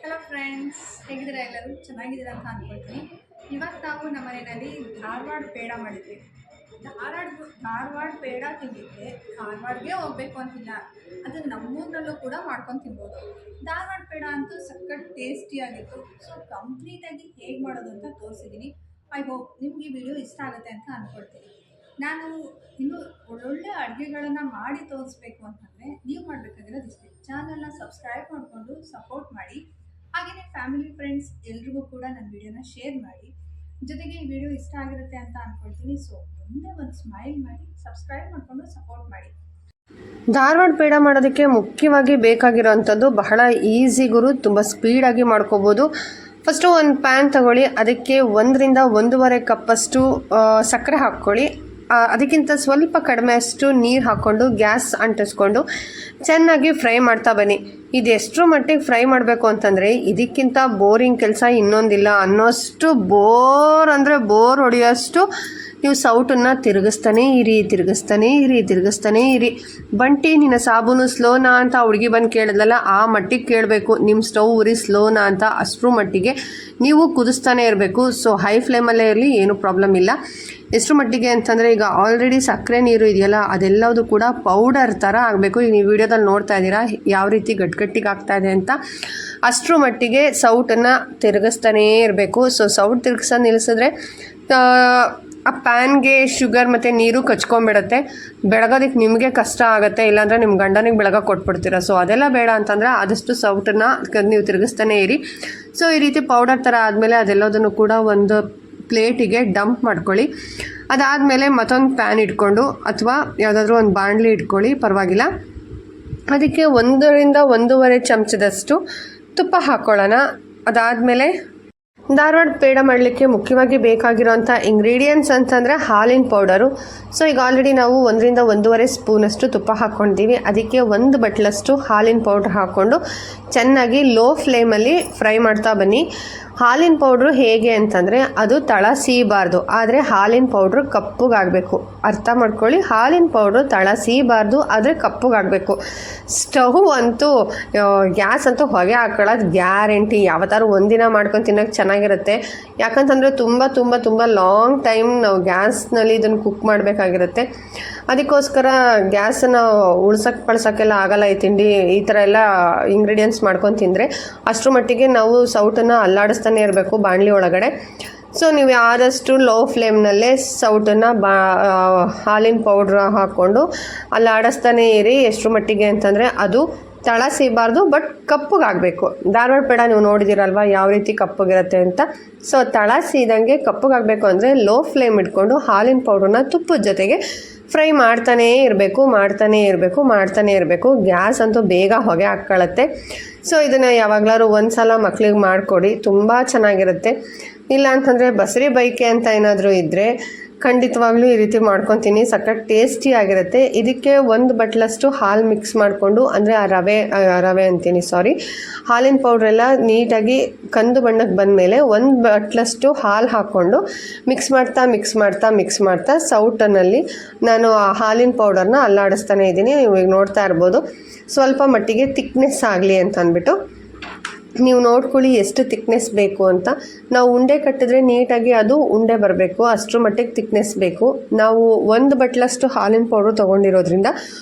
Hello friends, ಹೇಗಿದ್ದೀರಾ? ಎಲ್ಲರೂ ಚೆನ್ನಾಗಿದ್ದೀರಾ ಅಂತ ಅಂದ್ಕೊಳ್ತೀನಿ. ಇವತ್ತು ನಾವು ನಮ್ಮ ಮನೆಯಲ್ಲಿ ಧಾರವಾಡ ಪೇಡ ಮಾಡಿದ್ವಿ. ಧಾರವಾಡ ಪೇಡ ತಿನ್ನಲಿಕ್ಕೆ ಧಾರವಾಡಗೆ ಹೋಗ್ಬೇಕು ಅಂತಿಲ್ಲ, ಅದು ನಮ್ಮೂರಲ್ಲೂ ಕೂಡ ಮಾಡ್ಕೊಂಡು ತಿನ್ಬೋದು. ಧಾರವಾಡ ಪೇಡ ಅಂತೂ ಸಖತ್ ಟೇಸ್ಟಿಯಾಗಿತ್ತು. ಸೊ ಕಂಪ್ಲೀಟಾಗಿ ಹೇಗೆ ಮಾಡೋದು ಅಂತ ತೋರಿಸಿದ್ದೀನಿ. ಐ ಹೋಪ್ ನಿಮ್ಗೆ ಈ ವಿಡಿಯೋ ಇಷ್ಟ ಆಗುತ್ತೆ ಅಂತ ಅಂದ್ಕೊಳ್ತೀನಿ. ನಾನು ಇನ್ನೂ ಒಳ್ಳೊಳ್ಳೆ ಅಡುಗೆಗಳನ್ನು ಮಾಡಿ ತೋರಿಸ್ಬೇಕು ಅಂತಂದರೆ ನೀವು ಮಾಡಬೇಕಾಗಿರೋದು ಇಷ್ಟೇ, ಚಾನಲ್ನ ಸಬ್ಸ್ಕ್ರೈಬ್ ಮಾಡಿಕೊಂಡು ಸಪೋರ್ಟ್ ಮಾಡಿ. ಹಾಗೆಯೇ ಫ್ಯಾಮಿಲಿ ಫ್ರೆಂಡ್ಸ್ ಎಲ್ರಿಗೂ ಕೂಡ ನನ್ನ ವಿಡಿಯೋನ ಶೇರ್ ಮಾಡಿ. ಜೊತೆಗೆ ಈ ವಿಡಿಯೋ ಇಷ್ಟ ಆಗಿರುತ್ತೆ ಅಂತ ಅಂದ್ಕೊಳ್ತೀನಿ. ಸೊ ಮುಂದೆ ಒಂದು ಸ್ಮೈಲ್ ಮಾಡಿ ಸಬ್ಸ್ಕ್ರೈಬ್ ಮಾಡಿಕೊಂಡು ಸಪೋರ್ಟ್ ಮಾಡಿ. ಧಾರವಾಡ ಪೇಡ ಮಾಡೋದಕ್ಕೆ ಮುಖ್ಯವಾಗಿ ಬೇಕಾಗಿರೋವಂಥದ್ದು ಬಹಳ ಈಸಿ ಗುರು, ತುಂಬ ಸ್ಪೀಡಾಗಿ ಮಾಡ್ಕೋಬೋದು. ಫಸ್ಟು ಒಂದು ಪ್ಯಾನ್ ತಗೊಳ್ಳಿ, ಅದಕ್ಕೆ 1 ರಿಂದ 1.5 ಕಪ್ಪಷ್ಟು ಸಕ್ಕರೆ ಹಾಕ್ಕೊಳ್ಳಿ. ಅದಕ್ಕಿಂತ ಸ್ವಲ್ಪ ಕಡಿಮೆ ಅಷ್ಟು ನೀರು ಹಾಕ್ಕೊಂಡು ಗ್ಯಾಸ್ ಅಂಟಿಸ್ಕೊಂಡು ಚೆನ್ನಾಗಿ ಫ್ರೈ ಮಾಡ್ತಾ ಬನ್ನಿ. ಇದು ಎಷ್ಟರ ಮಟ್ಟಿಗೆ ಫ್ರೈ ಮಾಡಬೇಕು ಅಂತಂದರೆ ಇದಕ್ಕಿಂತ ಬೋರಿಂಗ್ ಕೆಲಸ ಇನ್ನೊಂದಿಲ್ಲ ಅನ್ನೋಷ್ಟು ಬೋರ್ ಅಂದರೆ ಬೋರ್ ಹೊಡೆಯೋಷ್ಟು ನೀವು ಸೌಟನ್ನು ತಿರುಗಿಸ್ತಾನೆ ಇರಿ. ಬಂಟಿ ನಿನ್ನ ಸಾಬೂನು ಸ್ಲೋನಾ ಅಂತ ಹುಡುಗಿ ಬಂದು ಕೇಳಿದ್ಲಲ್ಲ, ಆ ಮಟ್ಟಿಗೆ ಕೇಳಬೇಕು. ನಿಮ್ಮ ಸ್ಟವ್ ಉರಿ ಸ್ಲೋನಾ ಅಂತ ಅಷ್ಟರ ಮಟ್ಟಿಗೆ ನೀವು ಕುದಿಸ್ತಾನೆ ಇರಬೇಕು. ಸೊ ಹೈ ಫ್ಲೇಮಲ್ಲೇ ಇರಲಿ, ಏನೂ ಪ್ರಾಬ್ಲಮ್ ಇಲ್ಲ. ಎಷ್ಟು ಮಟ್ಟಿಗೆ ಅಂತಂದರೆ ಈಗ ಆಲ್ರೆಡಿ ಸಕ್ಕರೆ ನೀರು ಇದೆಯಲ್ಲ, ಅದೆಲ್ಲದು ಕೂಡ ಪೌಡರ್ ಥರ ಆಗಬೇಕು. ಈಗ ನೀವು ವಿಡಿಯೋದಲ್ಲಿ ನೋಡ್ತಾ ಇದ್ದೀರಾ ಯಾವ ರೀತಿ ಗಟ್ಟಿಗೆ ಆಗ್ತಾಯಿದೆ ಅಂತ. ಅಷ್ಟರ ಮಟ್ಟಿಗೆ ಸೌಟನ್ನು ತಿರುಗಿಸ್ತಾನೇ ಇರಬೇಕು. ಸೊ ಸೌಟ್ ತಿರುಗಿಸೋದು ನಿಲ್ಲಿಸಿದ್ರೆ ಆ ಪ್ಯಾನ್ಗೆ ಶುಗರ್ ಮತ್ತು ನೀರು ಕಚ್ಕೊಂಡ್ಬಿಡುತ್ತೆ. ಬೆಳಗೋದಕ್ಕೆ ನಿಮಗೆ ಕಷ್ಟ ಆಗುತ್ತೆ, ಇಲ್ಲಾಂದರೆ ನಿಮ್ಮ ಗಂಡನಿಗೆ ಬೆಳಗ್ಗೆ ಕೊಟ್ಬಿಡ್ತೀರ. ಸೊ ಅದೆಲ್ಲ ಬೇಡ ಅಂತಂದರೆ ಆದಷ್ಟು ಸೌಟನ್ನು ನೀವು ತಿರುಗಿಸ್ತಾನೆ ಇರಿ. ಸೊ ಈ ರೀತಿ ಪೌಡರ್ ಥರ ಆದಮೇಲೆ ಅದೆಲ್ಲದನ್ನು ಕೂಡ ಒಂದು ಪ್ಲೇಟಿಗೆ ಡಂಪ್ ಮಾಡ್ಕೊಳ್ಳಿ. ಅದಾದಮೇಲೆ ಮತ್ತೊಂದು ಪ್ಯಾನ್ ಇಟ್ಕೊಂಡು ಅಥವಾ ಯಾವುದಾದ್ರೂ ಒಂದು ಬಾಣಲಿ ಇಟ್ಕೊಳ್ಳಿ, ಪರವಾಗಿಲ್ಲ. ಅದಕ್ಕೆ 1 ರಿಂದ 1.5 ಚಮಚದಷ್ಟು ತುಪ್ಪ ಹಾಕ್ಕೊಳ್ಳೋಣ. ಅದಾದಮೇಲೆ ಧಾರವಾಡ ಪೇಡ ಮಾಡಲಿಕ್ಕೆ ಮುಖ್ಯವಾಗಿ ಬೇಕಾಗಿರೋಂಥ ಇಂಗ್ರೀಡಿಯೆಂಟ್ಸ್ ಅಂತಂದರೆ ಹಾಲಿನ ಪೌಡರು. ಸೊ ಈಗ ಆಲ್ರೆಡಿ ನಾವು 1 ರಿಂದ 1.5 ಸ್ಪೂನಷ್ಟು ತುಪ್ಪ ಹಾಕ್ಕೊಂಡಿದ್ದೀವಿ. ಅದಕ್ಕೆ 1 ಬಟ್ಲಷ್ಟು ಹಾಲಿನ ಪೌಡ್ರ್ ಹಾಕ್ಕೊಂಡು ಚೆನ್ನಾಗಿ ಲೋ ಫ್ಲೇಮಲ್ಲಿ ಫ್ರೈ ಮಾಡ್ತಾ ಬನ್ನಿ. ಹಾಲಿನ ಪೌಡ್ರು ಹೇಗೆ ಅಂತಂದರೆ ಅದು ತಳ ಸೀಬಾರ್ದು, ಆದರೆ ಹಾಲಿನ ಪೌಡ್ರು ಕಪ್ಪಗಾಗಬೇಕು. ಅರ್ಥ ಮಾಡ್ಕೊಳ್ಳಿ, ಹಾಲಿನ ಪೌಡ್ರು ತಳ ಸೀಬಾರ್ದು, ಆದರೆ ಕಪ್ಪಗಾಗಬೇಕು. ಸ್ಟವ್ ಅಂತೂ ಗ್ಯಾಸ್ ಅಂತೂ ಹೊಗೆ ಹಾಕೊಳ್ಳೋದು ಗ್ಯಾರಂಟಿ. ಯಾವತ್ತಾರು ಒಂದಿನ ಮಾಡ್ಕೊಂಡು ತಿನ್ನೋಕ್ಕೆ ಚೆನ್ನಾಗಿರುತ್ತೆ. ಯಾಕಂತಂದರೆ ತುಂಬ ಲಾಂಗ್ ಟೈಮ್ ನಾವು ಗ್ಯಾಸ್ನಲ್ಲಿ ಇದನ್ನು ಕುಕ್ ಮಾಡಬೇಕಾಗಿರುತ್ತೆ. ಅದಕ್ಕೋಸ್ಕರ ಗ್ಯಾಸನ್ನು ಪಳ್ಸೋಕ್ಕೆಲ್ಲ ಆಗಲ್ಲ. ಈ ತಿಂಡಿ ಈ ಥರ ಎಲ್ಲ ಇಂಗ್ರೀಡಿಯೆಂಟ್ಸ್ ಮಾಡ್ಕೊಂಡು ತಿಂದರೆ ಅಷ್ಟರ ಮಟ್ಟಿಗೆ ನಾವು ಸೌಟನ್ನು ಅಲ್ಲಾಡಿಸ್ತಾನೆ ಇರಬೇಕು ಬಾಣಲಿ ಒಳಗಡೆ. ಸೊ ನೀವು ಆದಷ್ಟು ಲೋ ಫ್ಲೇಮ್ನಲ್ಲೇ ಸೌಟನ್ನು ಹಾಲಿನ ಪೌಡ್ರ್ ಹಾಕ್ಕೊಂಡು ಅಲ್ಲಾಡಿಸ್ತಾನೆ ಇರಿ. ಎಷ್ಟರ ಮಟ್ಟಿಗೆ ಅಂತಂದರೆ ಅದು ತಳ ಸೀಬಾರ್ದು, ಬಟ್ ಕಪ್ಪಗಾಗಬೇಕು. ಧಾರವಾಡ ಪೇಡ ನೀವು ನೋಡಿದ್ದೀರಲ್ವ ಯಾವ ರೀತಿ ಕಪ್ಪಗಿರುತ್ತೆ ಅಂತ. ಸೊ ತಳ ಸೀದಂಗೆ ಕಪ್ಪಗಾಗಬೇಕು ಅಂದರೆ ಲೋ ಫ್ಲೇಮ್ ಇಟ್ಕೊಂಡು ಹಾಲಿನ ಪೌಡ್ರನ್ನ ತುಪ್ಪದ ಜೊತೆಗೆ ಫ್ರೈ ಮಾಡ್ತಾನೇ ಇರಬೇಕು. ಗ್ಯಾಸ್ ಅಂತೂ ಬೇಗ ಹೊಗೆ ಹಾಕ್ಕೊಳ್ಳುತ್ತೆ. ಸೊ ಇದನ್ನು ಯಾವಾಗಲಾದ್ರು ಒಂದು ಸಲ ಮಕ್ಳಿಗೆ ಮಾಡಿಕೊಡಿ, ತುಂಬ ಚೆನ್ನಾಗಿರುತ್ತೆ. ಇಲ್ಲ ಅಂತಂದರೆ ಬಸರಿ ಬೈಕೆ ಅಂತ ಏನಾದರೂ ಇದ್ದರೆ ಖಂಡಿತವಾಗ್ಲೂ ಈ ರೀತಿ ಮಾಡ್ಕೊತೀನಿ, ಸಖತ್ ಟೇಸ್ಟಿಯಾಗಿರುತ್ತೆ. ಇದಕ್ಕೆ 1 ಬಟ್ಲಷ್ಟು ಹಾಲು ಮಿಕ್ಸ್ ಮಾಡಿಕೊಂಡು, ಅಂದರೆ ಆ ರವೆ ಅಂತೀನಿ ಸಾರಿ, ಹಾಲಿನ ಪೌಡ್ರೆಲ್ಲ ನೀಟಾಗಿ ಕಂದು ಬಣ್ಣಕ್ಕೆ ಬಂದಮೇಲೆ 1 ಬಟ್ಲಷ್ಟು ಹಾಲು ಹಾಕ್ಕೊಂಡು ಮಿಕ್ಸ್ ಮಾಡ್ತಾ ಸೌಟನಲ್ಲಿ ನಾನು ಆ ಹಾಲಿನ ಪೌಡರ್ನ ಅಲ್ಲಾಡಿಸ್ತಾನೆ ಇದ್ದೀನಿ. ನೀವು ಈಗ ನೋಡ್ತಾ ಇರ್ಬೋದು. ಸ್ವಲ್ಪ ಮಟ್ಟಿಗೆ ಥಿಕ್ನೆಸ್ ಆಗಲಿ ಅಂತ ಅಂದ್ಬಿಟ್ಟು ನೀವು ನೋಡ್ಕೊಳ್ಳಿ ಎಷ್ಟು ಥಿಕ್ನೆಸ್ ಬೇಕು ಅಂತ. ನಾವು ಉಂಡೆ ಕಟ್ಟಿದ್ರೆ ನೀಟಾಗಿ ಅದು ಉಂಡೆ ಬರಬೇಕು, ಅಷ್ಟರ ಮಟ್ಟಿಗೆ ಥಿಕ್ನೆಸ್ ಬೇಕು. ನಾವು 1 ಬಟ್ಲಷ್ಟು ಹಾಲಿನ ಪೌಡ್ರ್ ತೊಗೊಂಡಿರೋದ್ರಿಂದ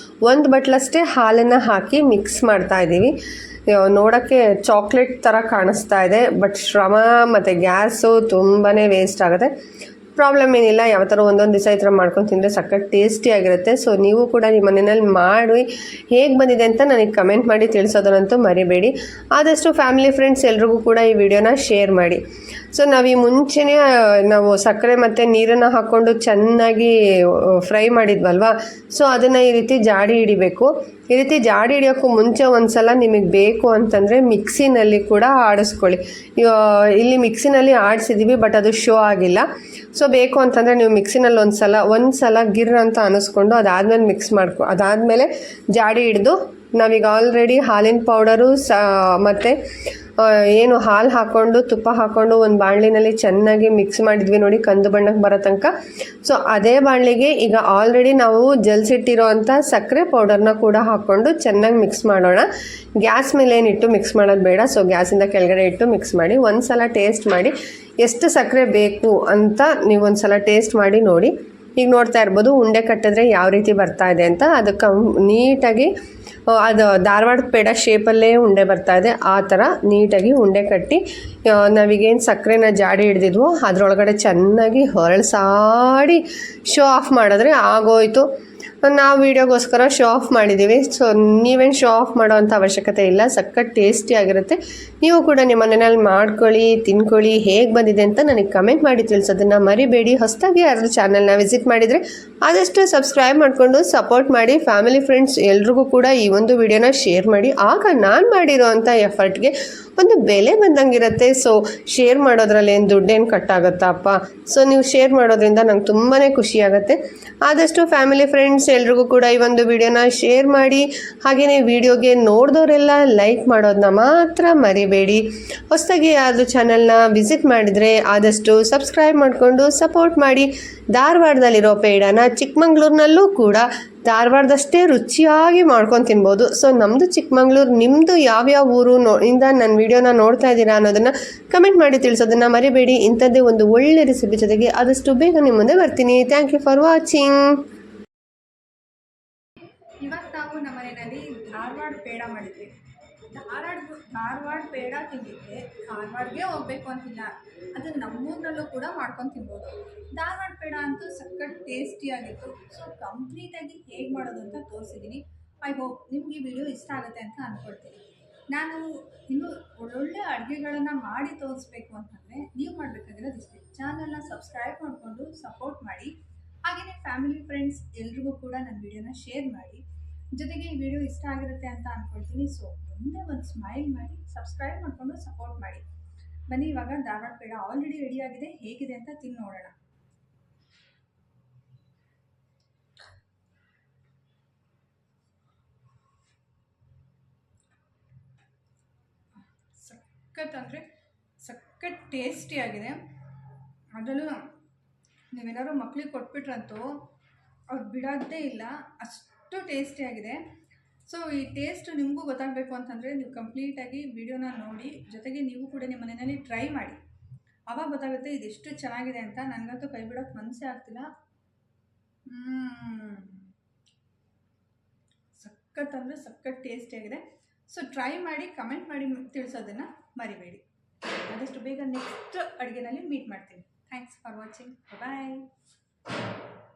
1 ಬಟ್ಲಷ್ಟೇ ಹಾಲನ್ನು ಹಾಕಿ ಮಿಕ್ಸ್ ಮಾಡ್ತಾ ಇದ್ದೀವಿ. ನೋಡೋಕ್ಕೆ ಚಾಕ್ಲೇಟ್ ಥರ ಕಾಣಿಸ್ತಾ ಇದೆ, ಬಟ್ ಶ್ರಮ ಮತ್ತು ಗ್ಯಾಸು ತುಂಬಾ ವೇಸ್ಟ್ ಆಗುತ್ತೆ. ಪ್ರಾಬ್ಲಮ್ ಏನಿಲ್ಲ, ಯಾವ ಥರ ಒಂದೊಂದು ದಿವಸ ಈ ಥರ ಮಾಡ್ಕೊಂಡು ತಿಂದರೆ ಸಖತ್ ಟೇಸ್ಟಿಯಾಗಿರುತ್ತೆ. ಸೊ ನೀವು ಕೂಡ ನಿಮ್ಮ ಮನೆಯಲ್ಲಿ ಮಾಡಿ ಹೇಗೆ ಬಂದಿದೆ ಅಂತ ನನಗೆ ಕಮೆಂಟ್ ಮಾಡಿ ತಿಳಿಸೋದನ್ನಂತೂ ಮರಿಬೇಡಿ. ಆದಷ್ಟು ಫ್ಯಾಮಿಲಿ ಫ್ರೆಂಡ್ಸ್ ಎಲ್ರಿಗೂ ಕೂಡ ಈ ವಿಡಿಯೋನ ಶೇರ್ ಮಾಡಿ. ಸೊ ನಾವು ಈ ಮುಂಚೆನೇ ನಾವು ಸಕ್ಕರೆ ಮತ್ತು ನೀರನ್ನು ಹಾಕ್ಕೊಂಡು ಚೆನ್ನಾಗಿ ಫ್ರೈ ಮಾಡಿದ್ವಲ್ವ, ಸೊ ಅದನ್ನು ಈ ರೀತಿ ಜಾಡಿ ಹಿಡಿಬೇಕು. ಈ ರೀತಿ ಜಾಡಿ ಹಿಡಿಯೋಕ್ಕೂ ಮುಂಚೆ ಒಂದು ಸಲ ನಿಮಗೆ ಬೇಕು ಅಂತಂದರೆ ಮಿಕ್ಸಿನಲ್ಲಿ ಕೂಡ ಆಡಿಸ್ಕೊಳ್ಳಿ. ಇಲ್ಲಿ ಮಿಕ್ಸಿನಲ್ಲಿ ಆಡಿಸಿದ್ದೀವಿ, ಬಟ್ ಅದು ಶೋ ಆಗಿಲ್ಲ. ಸೊ ಬೇಕು ಅಂತಂದರೆ ನೀವು ಮಿಕ್ಸಿನಲ್ಲಿ ಒಂದು ಸಲ ಗಿರ್ ಅಂತ ಅನ್ನಿಸ್ಕೊಂಡು ಅದಾದಮೇಲೆ ಅದಾದಮೇಲೆ ಜಾಡಿ ಹಿಡಿದು ನಾವೀಗ ಆಲ್ರೆಡಿ ಹಾಲಿನ ಪೌಡರು ಮತ್ತು ಏನು ಹಾಲು ಹಾಕ್ಕೊಂಡು ತುಪ್ಪ ಹಾಕ್ಕೊಂಡು ಒಂದು ಬಾಣಲಿನಲ್ಲಿ ಚೆನ್ನಾಗಿ ಮಿಕ್ಸ್ ಮಾಡಿದ್ವಿ ನೋಡಿ ಕಂದು ಬಣ್ಣಕ್ಕೆ ಬರೋ ತನಕ. ಸೊ ಅದೇ ಬಾಣಲಿಗೆ ಈಗ ಆಲ್ರೆಡಿ ನಾವು ಜಲ್ಸಿಟ್ಟಿರೋ ಅಂಥ ಸಕ್ಕರೆ ಪೌಡರ್ನ ಕೂಡ ಹಾಕ್ಕೊಂಡು ಚೆನ್ನಾಗಿ ಮಿಕ್ಸ್ ಮಾಡೋಣ. ಗ್ಯಾಸ್ ಮೇಲೆ ಏನಿಟ್ಟು ಮಿಕ್ಸ್ ಮಾಡೋದು ಬೇಡ. ಸೊ ಗ್ಯಾಸಿಂದ ಕೆಳಗಡೆ ಇಟ್ಟು ಮಿಕ್ಸ್ ಮಾಡಿ ಒಂದು ಸಲ ಟೇಸ್ಟ್ ಮಾಡಿ ಎಷ್ಟು ಸಕ್ಕರೆ ಬೇಕು ಅಂತ ನೀವು ಒಂದು ಸಲ ಟೇಸ್ಟ್ ಮಾಡಿ ನೋಡಿ. ಈಗ ನೋಡ್ತಾ ಇರ್ಬೋದು ಉಂಡೆ ಕಟ್ಟಿದ್ರೆ ಯಾವ ರೀತಿ ಬರ್ತಾ ಇದೆ ಅಂತ. ಅದಕ್ಕೆ ನೀಟಾಗಿ ಅದು ಧಾರವಾಡ ಪೇಡ ಶೇಪಲ್ಲೇ ಉಂಡೆ ಬರ್ತಾ ಇದೆ. ಆ ಥರ ನೀಟಾಗಿ ಉಂಡೆ ಕಟ್ಟಿ ನಾವೀಗೇನು ಸಕ್ಕರೆನ ಜಾಡಿ ಹಿಡ್ದಿದ್ವೋ ಅದರೊಳಗಡೆ ಚೆನ್ನಾಗಿ ಹೊರಳ್ಸಾಡಿ ಶೋ ಆಫ್ ಮಾಡಿದ್ರೆ ಆಗೋಯ್ತು. ನಾವು ವೀಡಿಯೋಗೋಸ್ಕರ ಶೋ ಆಫ್ ಮಾಡಿದ್ದೀವಿ. ಸೊ ನೀವೇನು ಶೋ ಆಫ್ ಮಾಡೋವಂಥ ಅವಶ್ಯಕತೆ ಇಲ್ಲ. ಸಖತ್ ಟೇಸ್ಟಿಯಾಗಿರುತ್ತೆ. ನೀವು ಕೂಡ ನಿಮ್ಮ ಮನೆಯಲ್ಲಿ ಮಾಡ್ಕೊಳ್ಳಿ, ತಿನ್ಕೊಳ್ಳಿ. ಹೇಗೆ ಬಂದಿದೆ ಅಂತ ನನಗೆ ಕಮೆಂಟ್ ಮಾಡಿ ತಿಳಿಸೋದನ್ನು ಮರಿಬೇಡಿ. ಹೊಸದಾಗಿ ಯಾರಾದರೂ ಚಾನಲ್ನ ವಿಸಿಟ್ ಮಾಡಿದರೆ ಆದಷ್ಟು ಸಬ್ಸ್ಕ್ರೈಬ್ ಮಾಡಿಕೊಂಡು ಸಪೋರ್ಟ್ ಮಾಡಿ. ಫ್ಯಾಮಿಲಿ ಫ್ರೆಂಡ್ಸ್ ಎಲ್ರಿಗೂ ಕೂಡ ಈ ಒಂದು ವಿಡಿಯೋನ ಶೇರ್ ಮಾಡಿ. ಆಗ ನಾನು ಮಾಡಿರೋ ಅಂಥ ಎಫರ್ಟ್ಗೆ ಒಂದು ಬೆಲೆ ಬಂದಂಗಿರುತ್ತೆ. ಸೊ ಶೇರ್ ಮಾಡೋದ್ರಲ್ಲಿ ಏನು ದುಡ್ಡೇನು ಕಟ್ಟಾಗುತ್ತಪ್ಪ. ಸೊ ನೀವು ಶೇರ್ ಮಾಡೋದ್ರಿಂದ ನಂಗೆ ತುಂಬಾ ಖುಷಿಯಾಗುತ್ತೆ. ಆದಷ್ಟು ಫ್ಯಾಮಿಲಿ ಫ್ರೆಂಡ್ಸ್ ಎಲ್ರಿಗೂ ಕೂಡ ಈ ಒಂದು ವಿಡಿಯೋನ ಶೇರ್ ಮಾಡಿ. ಹಾಗೆಯೇ ವಿಡಿಯೋಗೆ ನೋಡಿದವರೆಲ್ಲ ಲೈಕ್ ಮಾಡೋದನ್ನ ಮಾತ್ರ ಮರಿಬೇಡಿ. ಹೊಸದಾಗಿ ಯಾರಾದರೂ ಚಾನಲ್ನ ವಿಸಿಟ್ ಮಾಡಿದರೆ ಆದಷ್ಟು ಸಬ್ಸ್ಕ್ರೈಬ್ ಮಾಡಿಕೊಂಡು ಸಪೋರ್ಟ್ ಮಾಡಿ. ಧಾರವಾಡದಲ್ಲಿರೋ ಪೇಡಾನ ಚಿಕ್ಕಮಂಗ್ಳೂರಿನಲ್ಲೂ ಕೂಡ ಧಾರವಾಡದಷ್ಟೇ ರುಚಿಯಾಗಿ ಮಾಡ್ಕೊಂಡು ತಿನ್ಬೋದು. ಸೊ ನಮ್ಮದು ಚಿಕ್ಕಮಂಗ್ಳೂರು, ನಿಮ್ಮದು ಯಾವ್ಯಾವ ಊರು ಇಂದ ನನ್ನ ವಿಡಿಯೋನ ನೋಡ್ತಾ ಇದ್ದೀರಾ ಅನ್ನೋದನ್ನು ಕಮೆಂಟ್ ಮಾಡಿ ತಿಳಿಸೋದನ್ನು ಮರಿಬೇಡಿ. ಇಂಥದ್ದೇ ಒಂದು ಒಳ್ಳೆ ರೆಸಿಪಿ ಜೊತೆಗೆ ಆದಷ್ಟು ಬೇಗ ನಿಮ್ಮ ಮುಂದೆ ಬರ್ತೀನಿ. Thank you for watching. ಇವತ್ತು ನಾವು ನಮ್ಮ ಮನೆಯಲ್ಲಿ ಧಾರವಾಡ ಪೇಡ ಮಾಡಿದ್ವಿ. ಧಾರವಾಡ ಪೇಡ ತಿನ್ನಲಿಕ್ಕೆ ಧಾರವಾಡಗೆ ಹೋಗ್ಬೇಕು ಅಂತಿಲ್ಲ, ಅದು ನಮ್ಮೂರಲ್ಲೂ ಕೂಡ ಮಾಡ್ಕೊಂಡು ತಿನ್ಬೋದು. ಧಾರವಾಡ ಪೇಡ ಅಂತೂ ಸಖತ್ ಟೇಸ್ಟಿಯಾಗಿತ್ತು. ಸೊ ಕಂಪ್ಲೀಟಾಗಿ ಹೇಗೆ ಮಾಡೋದು ಅಂತ ತೋರಿಸಿದ್ದೀನಿ. ಐ ಹೋಪ್ ನಿಮ್ಗೆ ಈ ವಿಡಿಯೋ ಇಷ್ಟ ಆಗುತ್ತೆ ಅಂತ ಅಂದ್ಕೊಳ್ತೀನಿ. ನಾನು ಇನ್ನೂ ಒಳ್ಳೊಳ್ಳೆ ಅಡುಗೆಗಳನ್ನು ಮಾಡಿ ತೋರಿಸ್ಬೇಕು ಅಂತಂದರೆ ನೀವು ಮಾಡಬೇಕಾಗಿರೋದು ಇಷ್ಟೇ, ಚಾನಲ್ನ ಸಬ್ಸ್ಕ್ರೈಬ್ ಮಾಡಿಕೊಂಡು ಸಪೋರ್ಟ್ ಮಾಡಿ. ಹಾಗೆಯೇ ಫ್ಯಾಮಿಲಿ ಫ್ರೆಂಡ್ಸ್ ಎಲ್ರಿಗೂ ಕೂಡ ನನ್ನ ವಿಡಿಯೋನ ಶೇರ್ ಮಾಡಿ. ಜೊತೆಗೆ ಈ ವಿಡಿಯೋ ಇಷ್ಟ ಆಗಿರುತ್ತೆ ಅಂತ ಅಂದ್ಕೊಳ್ತೀನಿ. ಸೊ ಒಂದೇ ಒಂದು ಸ್ಮೈಲ್ ಮಾಡಿ ಸಬ್ಸ್ಕ್ರೈಬ್ ಮಾಡಿಕೊಂಡು ಸಪೋರ್ಟ್ ಮಾಡಿ. ಬನ್ನಿ, ಇವಾಗ ಧಾರವಾಡ ಪೇಡ ಆಲ್ರೆಡಿ ರೆಡಿಯಾಗಿದೆ. ಹೇಗಿದೆ ಅಂತ ತಿಂದು ನೋಡೋಣ. ಸಖತ್ ಅಂದರೆ ಸಖತ್ ಟೇಸ್ಟಿಯಾಗಿದೆ. ಅದರಲ್ಲೂ ನೀವೆಲ್ಲರೂ ಮಕ್ಕಳಿಗೆ ಕೊಟ್ಬಿಟ್ರಂತೂ ಅವ್ರು ಬಿಡೋದೇ ಇಲ್ಲ, ಅಷ್ಟು ಟೇಸ್ಟಿಯಾಗಿದೆ. ಸೊ ಈ ಟೇಸ್ಟು ನಿಮಗೂ ಗೊತ್ತಾಗಬೇಕು ಅಂತಂದರೆ ನೀವು ಕಂಪ್ಲೀಟಾಗಿ ವಿಡಿಯೋನ ನೋಡಿ, ಜೊತೆಗೆ ನೀವು ಕೂಡ ನಿಮ್ಮ ಮನೆಯಲ್ಲಿ ಟ್ರೈ ಮಾಡಿ. ಆವಾಗ ಗೊತ್ತಾಗುತ್ತೆ ಇದೆಷ್ಟು ಚೆನ್ನಾಗಿದೆ ಅಂತ. ನನಗಂತೂ ಕೈ ಬಿಡೋಕ್ಕೆ ಮನಸ್ಸೇ ಆಗ್ತಿಲ್ಲ. ಸಖತ್ ಅಂದರೆ ಸಖತ್ ಟೇಸ್ಟಿಯಾಗಿದೆ. ಸೊ ಟ್ರೈ ಮಾಡಿ, ಕಮೆಂಟ್ ಮಾಡಿ ತಿಳಿಸೋದನ್ನು ಮರಿಬೇಡಿ. ಆದಷ್ಟು ಬೇಗ ನೆಕ್ಸ್ಟ್ ಅಡುಗೆನಲ್ಲಿ ಮೀಟ್ ಮಾಡ್ತೀನಿ. Thanks for watching. ಬಾಯ್.